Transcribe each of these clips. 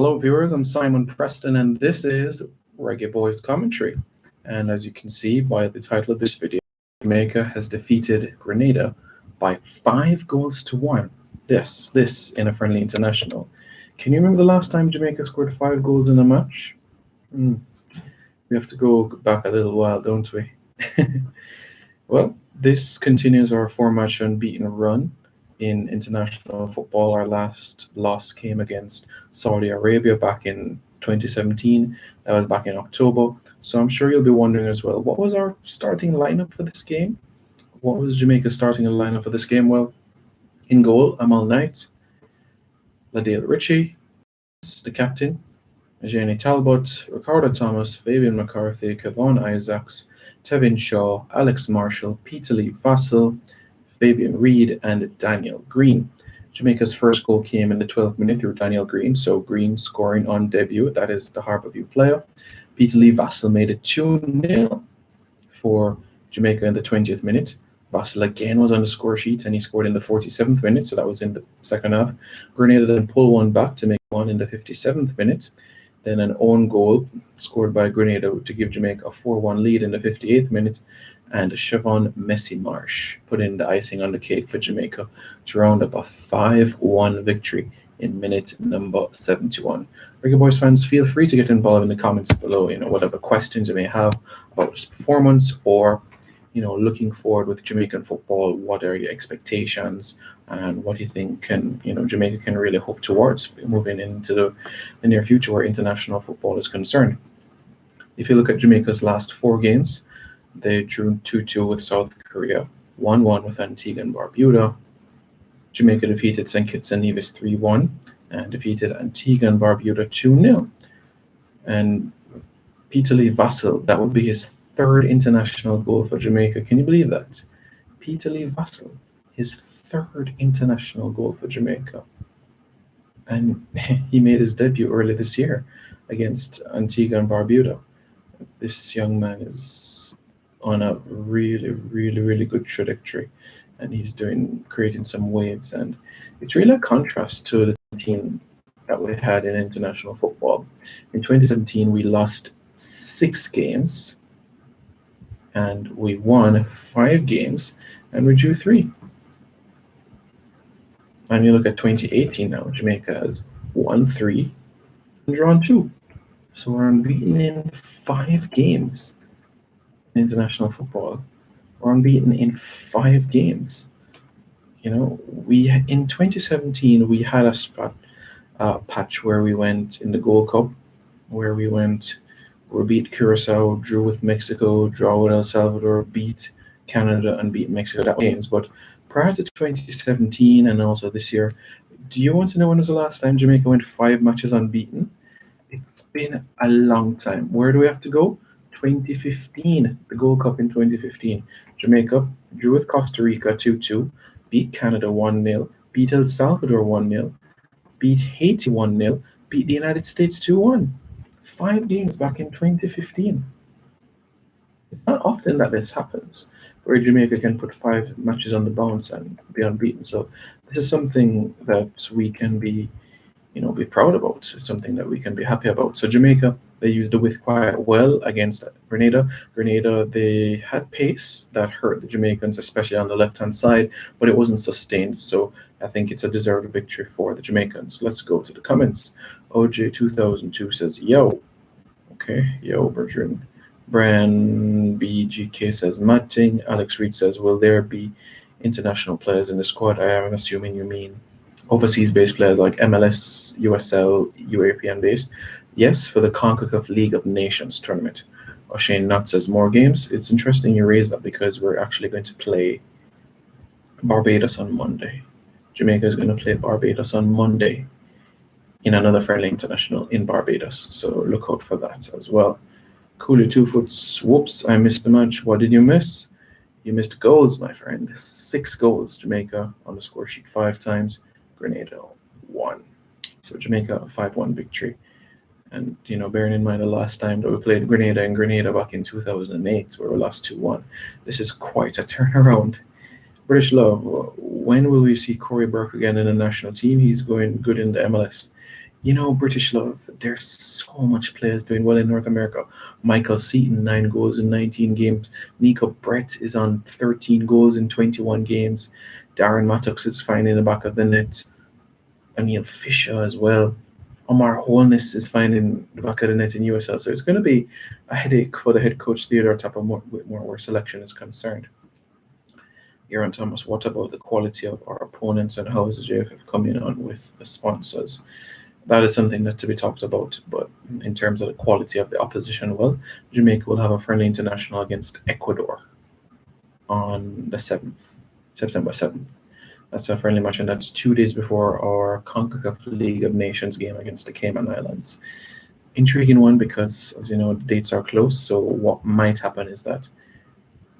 Hello, viewers. I'm Simon Preston, and this is Reggae Boys Commentary. And as you can see by the title of this video, Jamaica has defeated Grenada by 5 goals to 1. This in a friendly international. Can you remember the last time Jamaica scored 5 goals in a match? We have to go back a little while, don't we? Well, this continues our 4-match unbeaten run in international football. Our last loss came against Saudi Arabia back in 2017. That was back in October. So I'm sure you'll be wondering as well, what was our starting lineup for this game? What was Jamaica's starting lineup for this game? Well, in goal, Amal Knight, Ladale Ritchie, the captain, Jenny Talbot, Ricardo Thomas, Fabian McCarthy, Kevon Isaacs, Tevin Shaw, Alex Marshall, Peter Lee Vassell, Fabian Reid, and Daniel Green. Jamaica's first goal came in the 12th minute through Daniel Green, so Green scoring on debut, that is the Harborview player. Peter Lee Vassell made it 2-0 for Jamaica in the 20th minute. Vassell again was on the score sheet and he scored in the 47th minute, so that was in the second half. Grenada then pulled one back to make one in the 57th minute. Then an own goal scored by Grenada to give Jamaica a 4-1 lead in the 58th minute. And Siobhan Messi Marsh put in the icing on the cake for Jamaica to round up a 5-1 victory in minute number 71. Reggae Boys fans, feel free to get involved in the comments below, whatever questions you may have about this performance or, looking forward with Jamaican football. What are your expectations and what do you think Jamaica can really hope towards moving into the near future where international football is concerned? If you look at Jamaica's last 4 games, they drew 2-2 with South Korea, 1-1 with Antigua and Barbuda. Jamaica defeated St. Kitts and Nevis 3-1 and defeated Antigua and Barbuda 2-0. And Peter Lee Vassell, that would be his 3rd international goal for Jamaica. Can you believe that? Peter Lee Vassell, his 3rd international goal for Jamaica. And he made his debut early this year against Antigua and Barbuda. This young man is on a really, really, really good trajectory, and he's creating some waves, and it's really a contrast to the team that we had in international football. In 2017, we lost 6 games, and we won 5 games, and we drew 3. And you look at 2018 now, Jamaica has won 3 and drawn 2. So we're unbeaten in 5 games in international football. We're unbeaten in 5 games. In 2017 we had a spot patch where we went in the Gold Cup, where we beat Curacao, drew with Mexico, draw with El Salvador, beat Canada, and beat Mexico. That games. But prior to 2017 and also this year, do you want to know when was the last time Jamaica went 5 matches unbeaten? It's been a long time. Where do we have to go? 2015, the Gold Cup in 2015. Jamaica drew with Costa Rica 2-2, beat Canada 1-0, beat El Salvador 1-0, beat Haiti 1-0, beat the United States 2-1. 5 games back in 2015. It's not often that this happens, where Jamaica can put 5 matches on the bounce and be unbeaten. So this is something that we can be proud about. It's something that we can be happy about. So Jamaica, they used the width quite well against Grenada. Grenada, they had pace that hurt the Jamaicans, especially on the left-hand side, but it wasn't sustained. So I think it's a deserved victory for the Jamaicans. Let's go to the comments. OJ2002 says, yo. Okay, yo, Bertrand. Brian BGK says, mad thing. Alex Reed says, will there be international players in the squad? I am assuming you mean overseas-based players like MLS, USL, European-based. Yes, for the CONCACAF League of Nations tournament. O'Shane Knott says more games. It's interesting you raise that because we're actually going to play Barbados on Monday. Jamaica is going to play Barbados on Monday in another friendly international in Barbados. So look out for that as well. Cooley 2 Foots, whoops, I missed the match. What did you miss? You missed goals, my friend. 6 goals. Jamaica on the score sheet 5 times. Grenada 1. So Jamaica a 5-1 victory. And bearing in mind the last time that we played Grenada in Grenada back in 2008, where we lost 2-1, this is quite a turnaround. British Love, when will we see Corey Burke again in the national team? He's going good in the MLS. British love. There's so much players doing well in North America. Michael Seaton, 9 goals in 19 games. Nico Brett is on 13 goals in 21 games. Darren Mattox is fine in the back of the net. Neil Fisher as well. Omar Holness is fine in the back of the net in USL. So it's going to be a headache for the head coach Theodore Tapper Whitmore where selection is concerned. Aaron Thomas, what about the quality of our opponents and how is the JFF coming on with the sponsors? That is something that to be talked about. But in terms of the quality of the opposition, well, Jamaica will have a friendly international against Ecuador on the 7th, September 7th. That's a friendly match, and that's 2 days before our CONCACAF League of Nations game against the Cayman Islands. Intriguing one because, as you know, the dates are close. So what might happen is that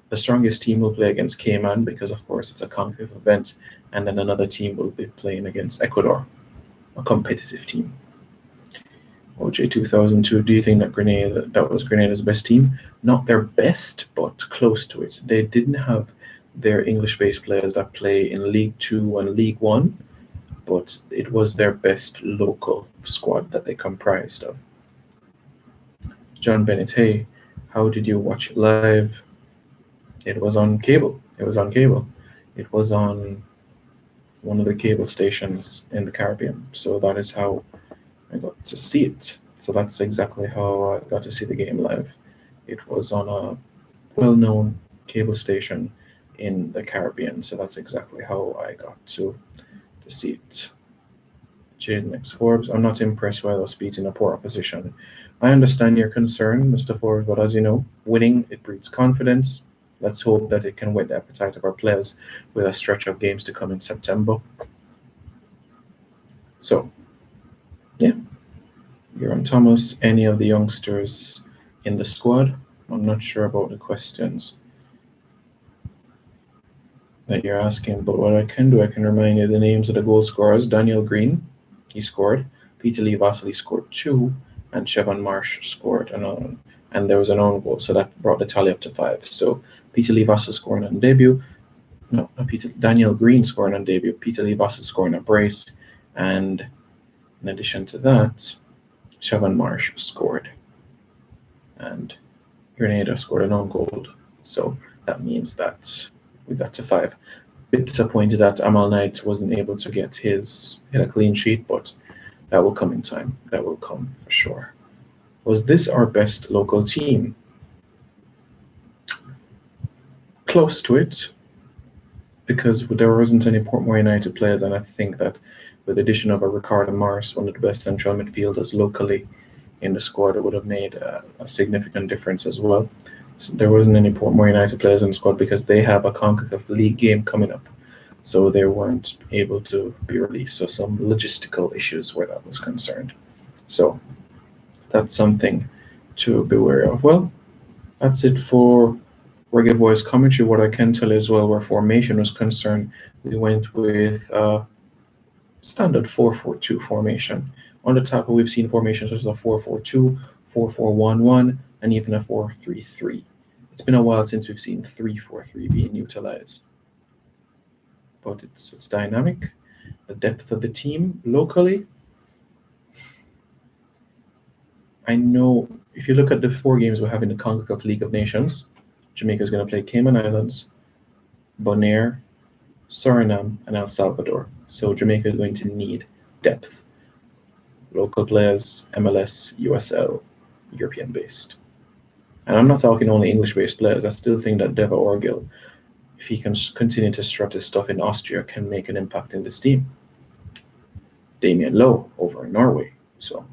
the strongest team will play against Cayman because, of course, it's a CONCACAF event, and then another team will be playing against Ecuador, a competitive team. OJ 2002, do you think that was Grenada's best team? Not their best, but close to it. They didn't have their English-based players that play in League Two and League One, but it was their best local squad that they comprised of. John Bennett, hey, how did you watch it live? It was on cable. It was on cable. It was on one of the cable stations in the Caribbean. So that is how I got to see it. So that's exactly how I got to see the game live. It was on a well-known cable station in the Caribbean. So that's exactly how I got to see it. Jaden X Forbes, I'm not impressed by us beating a poor opposition. I understand your concern, Mr. Forbes, but as you know, winning, it breeds confidence. Let's hope that it can whet the appetite of our players with a stretch of games to come in September. So, yeah. Aaron Thomas, any of the youngsters in the squad? I'm not sure about the questions that you're asking, but what I can do, I can remind you the names of the goal scorers. Daniel Green, he scored. Peter Lee Vasily scored 2, and Chevon Marsh scored another. And there was an own goal, so that brought the tally up to 5. So Peter Lee Vasily scoring on debut. No, Daniel Green scoring on debut. Peter Lee Vasily scoring a brace. And in addition to that, Chevon Marsh scored. And Grenada scored an own goal. So that means that we got to 5. Bit disappointed that Amal Knight wasn't able to get a clean sheet, but that will come in time. That will come for sure. Was this our best local team? Close to it, because there wasn't any Portmore United players, and I think that with the addition of a Ricardo Morris, one of the best central midfielders locally in the squad, it would have made a significant difference as well. So there wasn't any Portmore United players in the squad because they have a CONCACAF League game coming up, so they weren't able to be released. So some logistical issues where that was concerned. So that's something to be wary of. Well, that's it for Reggae Boys commentary. What I can tell you as well, where formation was concerned, we went with standard 4-4-2 formation. On the top, we've seen formations such as a 4-4-2, 4-4-1-1, and even a 4-3-3. It's been a while since we've seen 3-4-3 being utilized, but it's dynamic. The depth of the team locally, I know if you look at the 4 games we have in the CONCACAF League of Nations, Jamaica is going to play Cayman Islands, Bonaire, Suriname, and El Salvador. So Jamaica is going to need depth. Local players, MLS, USL, European-based. And I'm not talking only English-based players. I still think that Deva Orgil, if he can continue to strut his stuff in Austria, can make an impact in this team. Damien Lowe over in Norway. So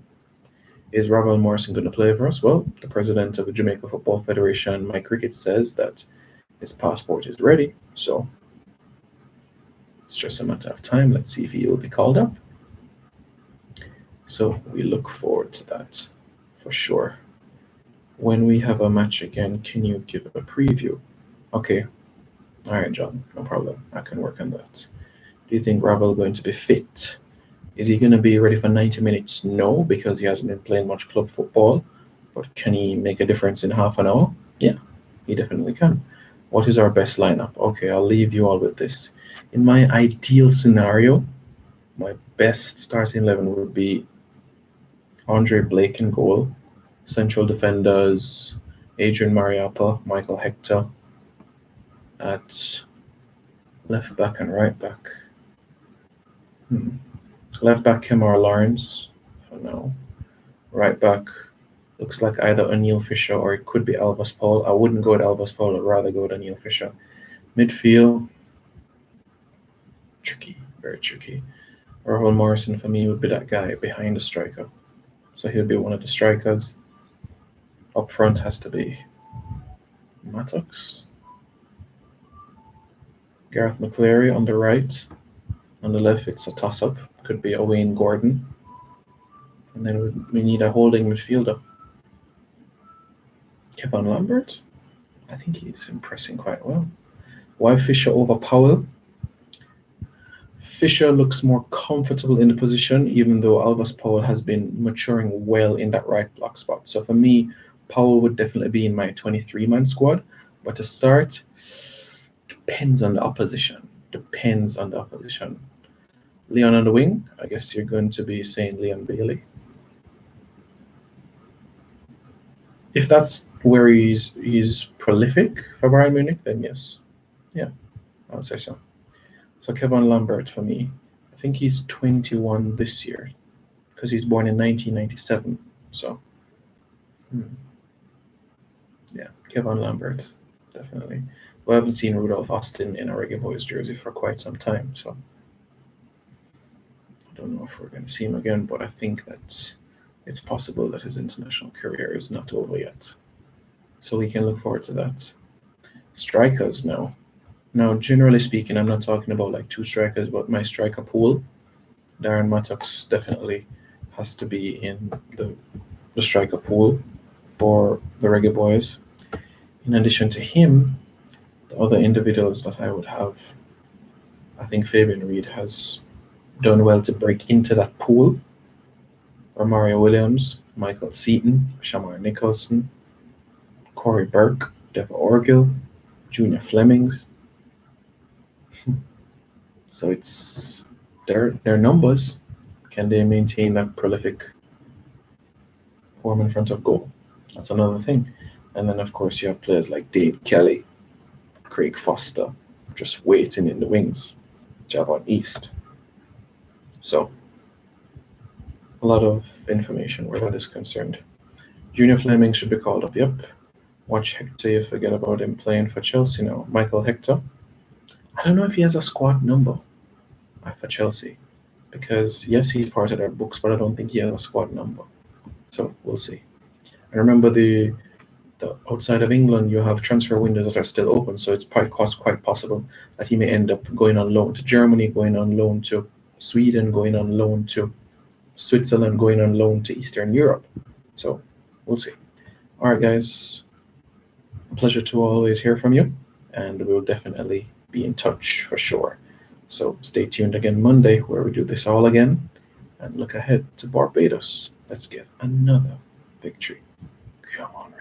is Ravel Morrison going to play for us? Well, the president of the Jamaica Football Federation, Mike Cricket, says that his passport is ready. So it's just a matter of time. Let's see if he will be called up. So we look forward to that for sure. When we have a match again, can you give a preview? Okay. All right, John, no problem. I can work on that. Do you think Ravel is going to be fit? Is he going to be ready for 90 minutes? No, because he hasn't been playing much club football. But can he make a difference in half an hour? Yeah, he definitely can. What is our best lineup? Okay, I'll leave you all with this. In my ideal scenario, my best starting 11 would be Andre Blake in goal. Central defenders Adrian Mariappa, Michael Hector. At left back and right back. Left back Kemar Lawrence for now. Right back looks like either O'Neill Fisher or it could be Elvis Paul. I wouldn't go with Elvis Paul, I'd rather go with O'Neill Fisher. Midfield, tricky, very tricky. Rahul Morrison for me would be that guy behind the striker. So he'll be one of the strikers. Up front has to be Mattox. Gareth McCleary on the right. On the left, it's a toss-up. Could be Owain Gordon. And then we need a holding midfielder. Kevin Lambert. I think he's impressing quite well. Why Fisher over Powell? Fisher looks more comfortable in the position, even though Elvis Powell has been maturing well in that right block spot. So for me, Powell would definitely be in my 23-man squad. But to start, depends on the opposition. Depends on the opposition. Leon on the wing, I guess you're going to be saying Leon Bailey. If that's where he's prolific for Bayern Munich, then yes. Yeah, I would say so. So Kevin Lambert for me. I think he's 21 this year because he's born in 1997. So, yeah, Kevin Lambert, definitely. We haven't seen Rudolph Austin in a Reggae Boys jersey for quite some time, so I don't know if we're going to see him again, but I think that it's possible that his international career is not over yet. So we can look forward to that. Strikers now. Now, generally speaking, I'm not talking about like two strikers, but my striker pool. Darren Mattox definitely has to be in the striker pool for the Reggae Boys. In addition to him, the other individuals that I would have, I think Fabian Reed has done well to break into that pool. Or Mario Williams, Michael Seaton, Shamar Nicholson, Corey Burke, Deva Orgill, Junior Flemings. So it's their numbers. Can they maintain that prolific form in front of goal? That's another thing. And then of course you have players like Dave Kelly, Craig Foster, just waiting in the wings, Javon East. So a lot of information where that is concerned. Junior Fleming should be called up, yep. Watch Hector, you forget about him playing for Chelsea now. Michael Hector. I don't know if he has a squad number for Chelsea. Because yes, he's part of their books, but I don't think he has a squad number. So we'll see. And remember the outside of England you have transfer windows that are still open, so it's quite possible that he may end up going on loan to Germany, going on loan to Sweden, going on loan to Switzerland, going on loan to Eastern Europe. So we'll see. All right, guys. A pleasure to always hear from you, and we'll definitely be in touch for sure. So stay tuned again Monday where we do this all again and look ahead to Barbados. Let's get another victory. Come on.